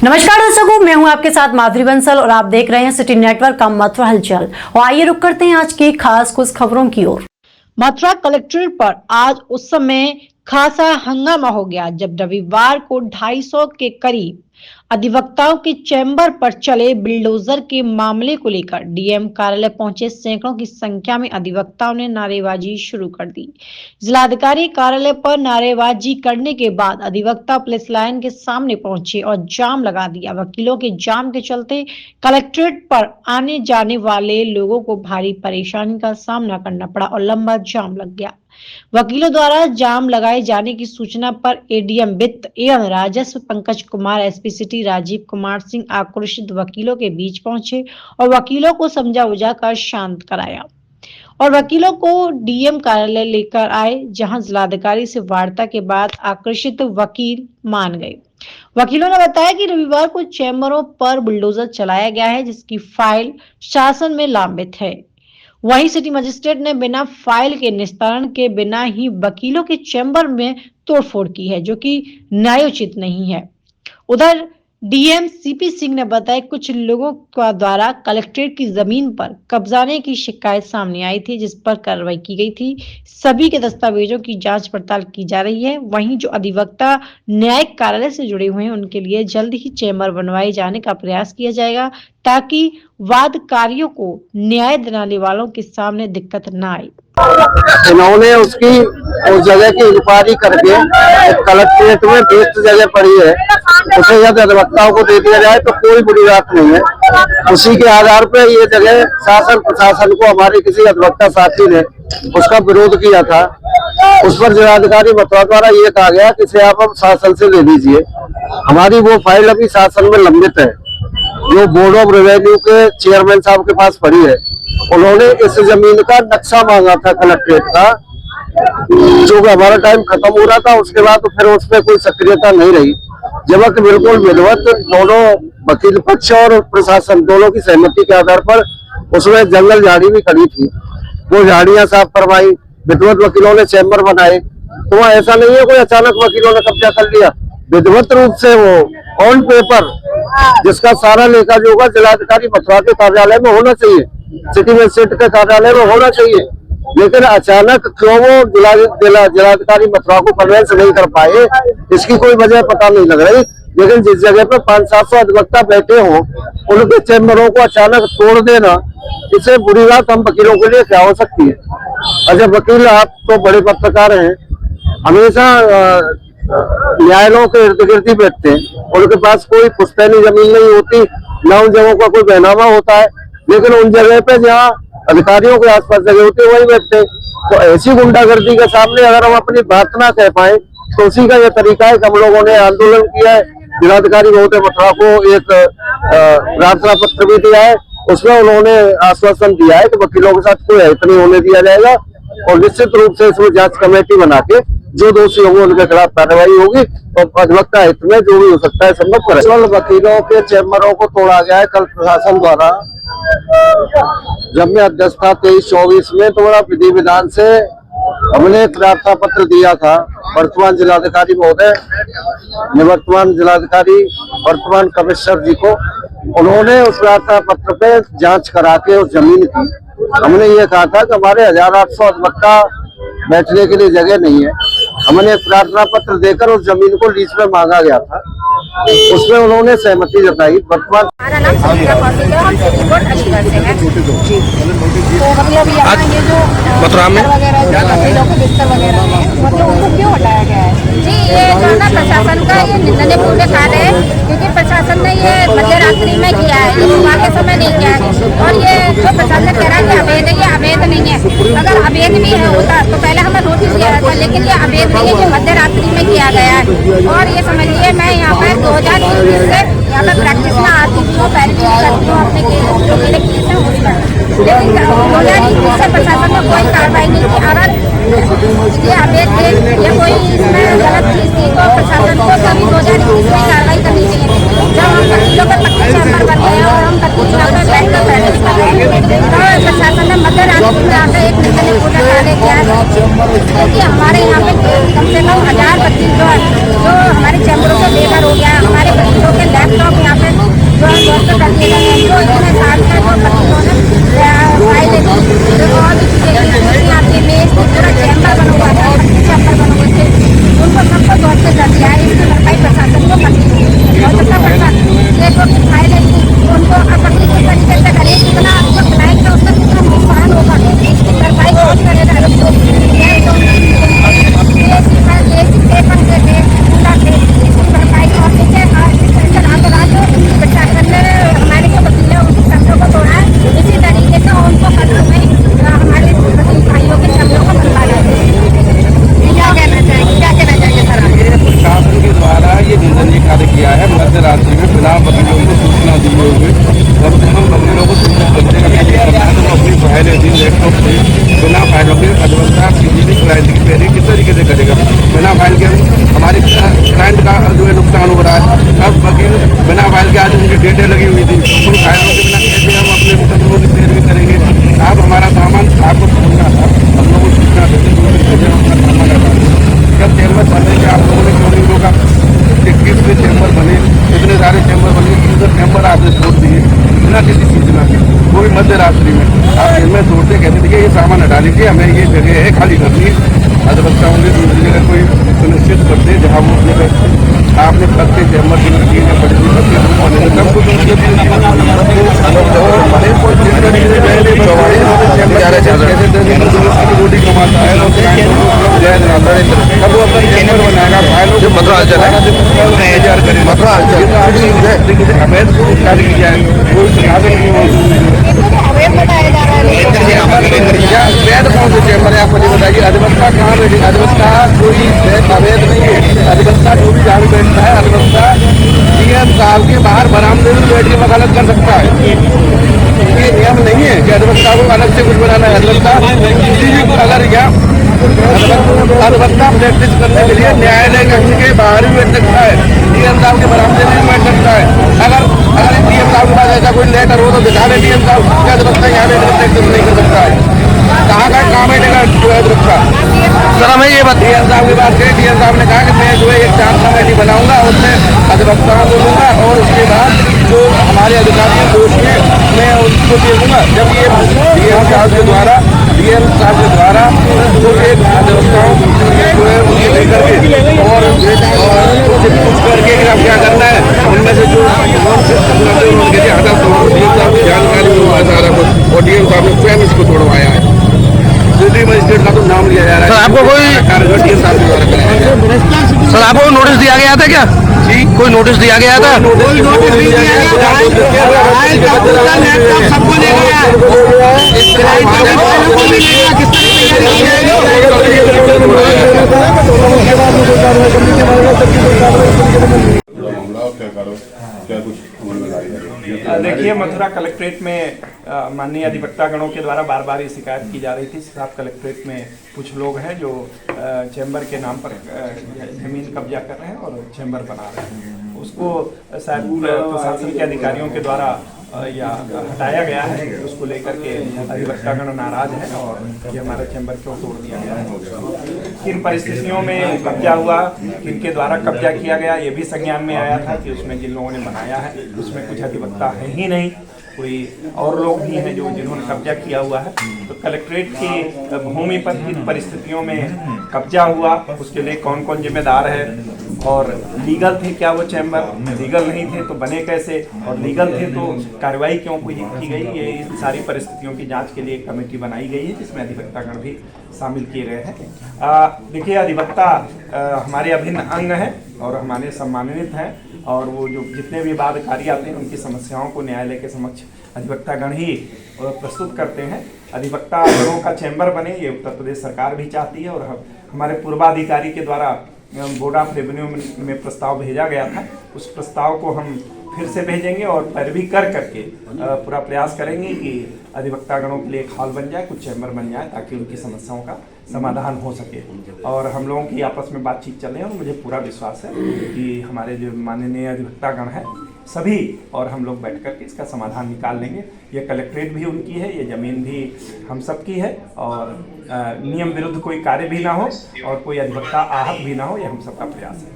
नमस्कार दर्शकों, मैं हूं आपके साथ माधुरी बंसल और आप देख रहे हैं सिटी नेटवर्क का मथुरा हलचल। और आइए रुक करते हैं आज की खास कुछ खबरों की ओर। मथुरा कलेक्ट्रेट पर आज उस समय खासा हंगामा हो गया जब रविवार को 250 के करीब अधिवक्ताओं के चैम्बर पर चले बिल्डोजर के मामले को लेकर डीएम कार्यालय पहुंचे सैकड़ों की संख्या में अधिवक्ताओं ने नारेबाजी शुरू कर दी। जिलाधिकारी कार्यालय पर नारेबाजी करने के बाद अधिवक्ता पुलिस लाइन के सामने पहुंचे और जाम लगा दिया। वकीलों के जाम के चलते कलेक्ट्रेट पर आने जाने वाले लोगों को भारी परेशानी का सामना करना पड़ा और लंबा जाम लग गया। वकीलों द्वारा जाम लगाए जाने की सूचना पर एडीएम वित्त एवं राजस्व पंकज कुमार, एसपी सिटी राजीव कुमार सिंह आक्रोशित वकीलों के बीच पहुंचे और वकीलों को समझा बुझा कर शांत कराया और वकीलों को डीएम कार्यालय लेकर आए, जहां जिलाधिकारी से वार्ता के बाद आक्रोशित वकील मान गए। वकीलों ने बताया कि रविवार को चैम्बरों पर बुलडोजर चलाया गया है, जिसकी फाइल शासन में लंबित है। वहीं सिटी मजिस्ट्रेट ने बिना फाइल के निस्तारण के बिना ही वकीलों के चैम्बर में तोड़फोड़ की है, जो कि न्यायोचित नहीं है। उधर डीएम सीपी सिंह ने बताया कुछ लोगों का द्वारा कलेक्ट्रेट की जमीन पर कब्जाने की शिकायत सामने आई थी, जिस पर कार्रवाई की गई थी। सभी के दस्तावेजों की जांच पड़ताल की जा रही है। वहीं जो अधिवक्ता न्यायिक कार्यालय से जुड़े हुए हैं, उनके लिए जल्द ही चैम्बर बनवाए जाने का प्रयास किया जाएगा, ताकि वादकारियों को न्याय दिलाने वालों के सामने दिक्कत न आए। इन्होंने उसकी उस जगह की इंक्वायरी करके कलेक्ट्रेट में बेस्ट जगह पड़ी है, उसे यदि अधिवक्ताओं को दे दिया जाए तो कोई बुरी बात नहीं है। उसी के आधार पर ये जगह शासन प्रशासन को हमारे किसी अधिवक्ता साथी ने उसका विरोध किया था। उस पर जिलाधिकारी मथुरा द्वारा ये कहा गया कि इसे आप शासन से ले लीजिए। हमारी वो फाइल अभी शासन में लंबित है, जो बोर्ड ऑफ रेवेन्यू के चेयरमैन साहब के पास पड़ी है। उन्होंने इस जमीन का नक्शा मांगा था कलेक्ट्रेट का, जो कि हमारा टाइम खत्म हो रहा था। उसके बाद तो फिर उसमें कोई सक्रियता नहीं रही। जबकि बिल्कुल विधिवत दोनों वकील पक्ष और प्रशासन दोनों की सहमति के आधार पर उसमें जंगल झाड़ी भी खड़ी थी, वो झाड़ियां साफ करवाई, विधिवत वकीलों ने चैम्बर बनाए। तो वहाँ ऐसा नहीं है कोई अचानक वकीलों ने कब्जा कर लिया। विधिवत रूप से वो ऑन पेपर, जिसका सारा लेखा जोखा जिलाधिकारी मथुरा के कार्यालय में होना चाहिए, सिटी मजिस्ट्रेट के कार्यालय में होना चाहिए, लेकिन अचानक क्यों वो जिलाधिकारी मथुरा को कन्वेंस नहीं कर पाए, इसकी कोई वजह पता नहीं लग रही। लेकिन जिस जगह पर 500-700 अधिवक्ता बैठे हों, उनके चैम्बरों को अचानक तोड़ देना, इससे बुरी बात हम वकीलों के लिए क्या हो सकती है। अच्छा वकील, आप तो बड़े पत्रकार हैं, हमेशा न्यायालयों के इर्द गिर्द ही बैठते हैं, उनके पास कोई पुश्तैनी जमीन नहीं होती, न उन जगहों का कोई बहनामा होता है, लेकिन उन जगह पे जहाँ अधिकारियों के आसपास जगह होती है वही बैठते हैं। तो ऐसी गुंडागर्दी के सामने अगर हम अपनी बात ना कह पाए तो उसी का यह तरीका है कि हम लोगों ने आंदोलन किया है। जिलाधिकारी महोदय मथुरा को एक प्रार्थना पत्र भी दिया है, उसमें उन्होंने आश्वासन दिया है कि वकीलों के साथ कोई हित नहीं होने दिया जाएगा और निश्चित रूप से इसमें जांच कमेटी बना के जो दोषी होंगे उनके खिलाफ कार्रवाई होगी और अधिवक्ता हित में जो भी हो सकता है संभव करें। वकीलों के चैम्बरों को तोड़ा गया है कल प्रशासन द्वारा। जब मैं अध्यक्ष था 23-24 में, तो बड़ा विधि विधान से हमने प्रार्थना पत्र दिया था वर्तमान जिलाधिकारी महोदय, निवर्तमान जिलाधिकारी, वर्तमान कमिश्नर जी को। उन्होंने उस प्रार्थना पत्र पे जांच करा के उस जमीन की, हमने ये कहा था कि हमारे 1800 अधिवक्ता बैठने के लिए जगह नहीं है। हमने एक प्रार्थना पत्र देकर उस जमीन को लीज में मांगा गया था, उसमें उन्होंने सहमति जताई। वर्तमान हमारा नाम सुनीता कौशिक है, हम सिटीकोट अलीगढ़ से हैं। तो मतलब यहाँ ये जो मथुरा में वगैरह जो के बिस्तर वगैरह हैं, मतलब उनको क्यों हटाया गया है? जी, ये जो ना प्रशासन का ये निंदनीय कार्य है, क्योंकि प्रशासन ने ये मध्य रात्रि में किया है, ये सुबह के समय नहीं किया है। और ये जो प्रशासन कह रहा है कि अवैध है, ये अवैध नहीं है। अगर अवैध भी है होता तो पहले हमें नोटिस दिया था, लेकिन ये अवैध नहीं है, ये मध्य रात्रि में किया गया है। और ये समझिए मैं यहाँ पर 2023 से यहाँ पर प्रैक्टिस में आती हूँ, पहले भी करती हूँ अपने जो मेरे केस है उसका, लेकिन 2021 से प्रशासन ने कोई कार्रवाई नहीं की। अगर ये अवैध थे या कोई इसमें गलत चीज थी तो प्रशासन को तभी 2021 में कार्रवाई करनी चाहिए। जब हम वकीलों पर पक्के चैम्बर बन गए और हम वकील यहाँ पर बैठ कर प्रैक्टिस कर रहे हैं, तो प्रशासन ने मध्य रात्रि में आकर एक निंदनीय कार्य किया है, क्योंकि हमारे यहाँ पे कम से कम 1000 वकील जो हमारे चैम्बरों से बेघर हो गया। हमारे वकीलों के लैपटॉप के आज उनकी डेटें लगी हुई थी, उन फाइलों के बिना कैसे हम अपने मुकदमों की पैरवी करेंगे। साहब हमारा सामान आपको समझना था, हम लोगों को सूचना देते जब चैम्बर बने कि आप लोगों ने क्यों नहीं रोका। 21 चैम्बर बने, इतने सारे चैम्बर बने, 300 चैम्बर आपने छोड़ दिए बिना किसी सूचना के, वो भी मध्य रात्रि में। आप चैम्बर तोड़ते कहते थे ये सामान हटा लीजिए, हमें ये जगह है खाली करनी है। अधिवक्ता होंगे दूसरी जगह कोई सुनिश्चित करते जहाँ वो अपने आपने प्रत्येक चैम्बर की लड़की ने बड़ी सब कुछ रोटी कमाता है अब वो अपना चैम्बर बनाएगा, फाइलों से अवैध कार्य की जाए, कोई संसाधन नहीं अवैध कौन से चैम्बर है आपको बताइए। अधिवक्ता कहाँ बैठे, अधिवक्ता कोई अवैध नहीं है। अधिवक्ता जो भी झाड़ू बैठता है, अधिवक्ता डीएम साहब के बाहर बरामदे में बैठ के वकालत कर सकता है। ये नियम नहीं है कि अधिवक्ता को अलग से कुछ बनाना है। अधिवक्ता किसी भी अगर या अधिवक्ता प्रैक्टिस करने के लिए न्यायालय कक्ष के बाहर भी बैठ सकता है, डीएम साहब के बरामदे में भी बैठ सकता है। अगर डीएम साहब के पास ऐसा कोई लेटर हो तो दिखा रहे डीएम साहब क्या अधिवक्ता यहाँ बैठ प्रैक्टिस नहीं कर सकता है। कहाँ बैठेगा अधिवक्ता। सर हमें ये बात डीएम साहब की बात करें, डीएम साहब ने कहा कि मैं जो है एक चार्ज कमेटी बनाऊंगा, उसमें अधिवक्ताओं को लूंगा और उसके बाद जो हमारे अधिकारी दोष हैं मैं उनको दे दूंगा। जब ये डीएम साहब के द्वारा जो एक अधिवक्ताओं जो है उनको लेकर के और उनसे पूछ करके अब क्या करना है, उनमें से जो उनके जानकारी हुआ सारा कुछ और डीएम साहब ने स्वयं इसको तोड़वाया है। सिटी मजिस्ट्रेट का तो नाम लिया जा रहा है। सर आपको कोई डीएम साहब के द्वारा कराया, सर आपको नोटिस दिया गया था क्या जी? कोई नोटिस दिया गया था? देखिए, मथुरा कलेक्ट्रेट में माननीय अधिवक्तागणों के द्वारा बार बार ये शिकायत की जा रही थी। साहब कलेक्ट्रेट में कुछ लोग हैं जो चैम्बर के नाम पर जमीन कब्जा कर रहे हैं और चैम्बर बना रहे हैं। उसको शायद प्रशासन के अधिकारियों के द्वारा या हटाया गया है। उसको लेकर के अधिवक्तागण नाराज है और ये हमारा चैम्बर क्यों तोड़ दिया गया है, किन परिस्थितियों में कब्जा हुआ, किनके द्वारा कब्जा किया गया, ये भी संज्ञान में आया था कि उसमें जिन लोगों ने बनाया है उसमें कुछ अधिवक्ता है ही नहीं, कोई और लोग भी हैं जो जिन्होंने कब्जा किया हुआ है। तो कलेक्ट्रेट की भूमि पर किन परिस्थितियों में कब्जा हुआ, उसके लिए कौन कौन जिम्मेदार है, और लीगल थे क्या वो चैम्बर, लीगल नहीं थे तो बने कैसे, और लीगल थे तो कार्रवाई क्यों की गई, ये सारी परिस्थितियों की जांच के लिए एक कमेटी बनाई गई है जिसमें अधिवक्तागण भी शामिल किए गए हैं। देखिए, अधिवक्ता हमारे अभिन्न अंग है और हमारे सम्मानित हैं, और वो जो जितने भी वादकारी आते हैं उनकी समस्याओं को न्यायालय के समक्ष अधिवक्तागण ही प्रस्तुत करते हैं। अधिवक्तागणों का चैम्बर बने ये उत्तर प्रदेश सरकार भी चाहती है, और हमारे पूर्वाधिकारी के द्वारा बोर्ड ऑफ रेवेन्यू में प्रस्ताव भेजा गया था। उस प्रस्ताव को हम फिर से भेजेंगे और पैरवी कर करके पूरा प्रयास करेंगे कि अधिवक्तागणों के लिए एक हॉल बन जाए, कुछ चैम्बर बन जाए, ताकि उनकी समस्याओं का समाधान हो सके। और हम लोगों की आपस में बातचीत चल रही है और मुझे पूरा विश्वास है कि हमारे जो माननीय अधिवक्तागण हैं सभी और हम लोग बैठ करके इसका समाधान निकाल लेंगे। ये कलेक्ट्रेट भी उनकी है, ये ज़मीन भी हम सब की है, और नियम विरुद्ध कोई कार्य भी ना हो और कोई अधिवक्ता आहत भी ना हो, ये हम सबका प्रयास है।